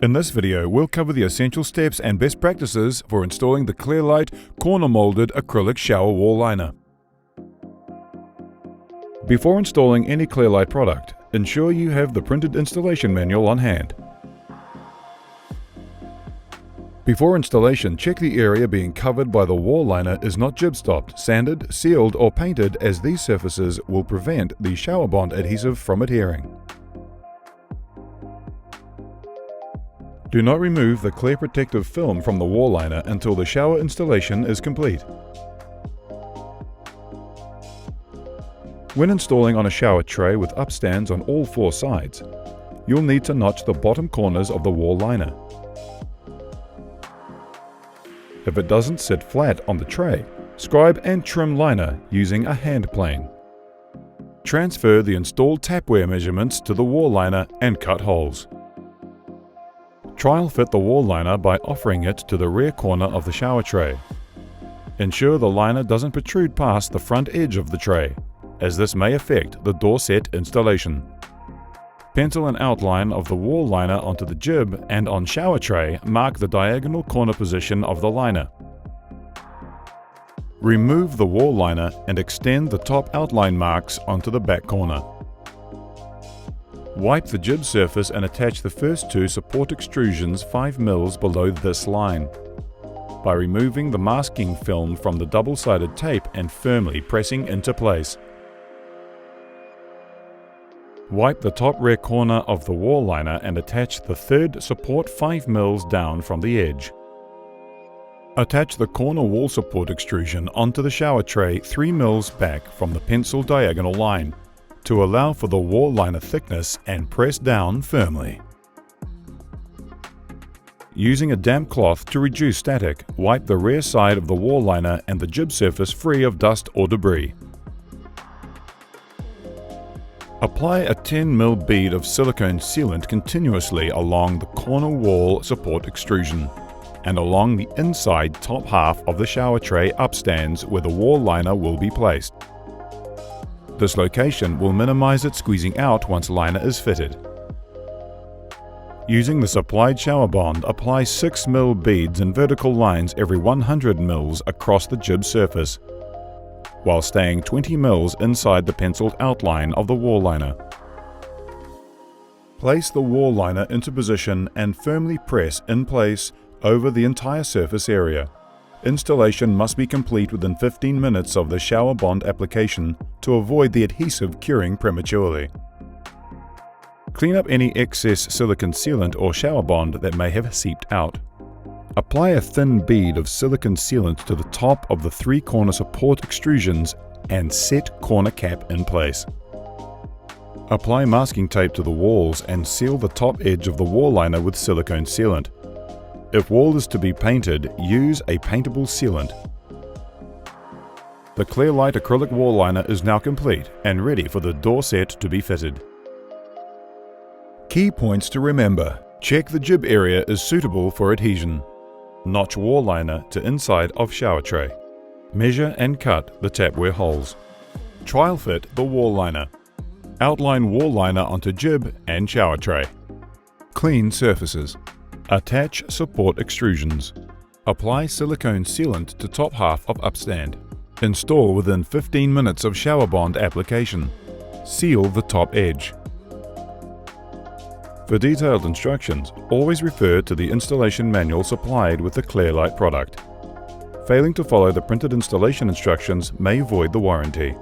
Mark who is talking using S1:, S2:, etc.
S1: In this video, we'll cover the essential steps and best practices for installing the Clearlite corner molded acrylic shower wall liner. Before installing any Clearlite product, ensure you have the printed installation manual on hand. Before installation, check the area being covered by the wall liner is not jib-stopped, sanded, sealed or painted, as these surfaces will prevent the shower bond adhesive from adhering. Do not remove the clear protective film from the wall liner until the shower installation is complete. When installing on a shower tray with upstands on all four sides, you'll need to notch the bottom corners of the wall liner. If it doesn't sit flat on the tray, scribe and trim liner using a hand plane. Transfer the installed tapware measurements to the wall liner and cut holes. Trial fit the wall liner by offering it to the rear corner of the shower tray. Ensure the liner doesn't protrude past the front edge of the tray, as this may affect the door set installation. Pencil an outline of the wall liner onto the jib, and on shower tray, mark the diagonal corner position of the liner. Remove the wall liner and extend the top outline marks onto the back corner. Wipe the jib surface and attach the first two support extrusions 5 mils below this line by removing the masking film from the double-sided tape and firmly pressing into place. Wipe the top rear corner of the wall liner and attach the third support 5 mils down from the edge. Attach the corner wall support extrusion onto the shower tray 3 mils back from the pencil diagonal line to allow for the wall liner thickness, and press down firmly. Using a damp cloth to reduce static, wipe the rear side of the wall liner and the jib surface free of dust or debris. Apply a 10 mil bead of silicone sealant continuously along the corner wall support extrusion and along the inside top half of the shower tray upstands where the wall liner will be placed. This location will minimize it squeezing out once liner is fitted. Using the supplied shower bond, apply 6 mil beads in vertical lines every 100 mils across the jib surface, while staying 20 mils inside the penciled outline of the wall liner. Place the wall liner into position and firmly press in place over the entire surface area. Installation must be complete within 15 minutes of the shower bond application to avoid the adhesive curing prematurely. Clean up any excess silicone sealant or shower bond that may have seeped out. Apply a thin bead of silicone sealant to the top of the 3 corner support extrusions and set corner cap in place. Apply masking tape to the walls and seal the top edge of the wall liner with silicone sealant. If wall is to be painted, use a paintable sealant. The Clearlite acrylic wall liner is now complete and ready for the door set to be fitted. Key points to remember: check the jib area is suitable for adhesion. Notch wall liner to inside of shower tray. Measure and cut the tapware holes. Trial fit the wall liner. Outline wall liner onto jib and shower tray. Clean surfaces. Attach support extrusions. Apply silicone sealant to top half of upstand. Install within 15 minutes of shower bond application. Seal the top edge. For detailed instructions, always refer to the installation manual supplied with the Clearlite product. Failing to follow the printed installation instructions may void the warranty.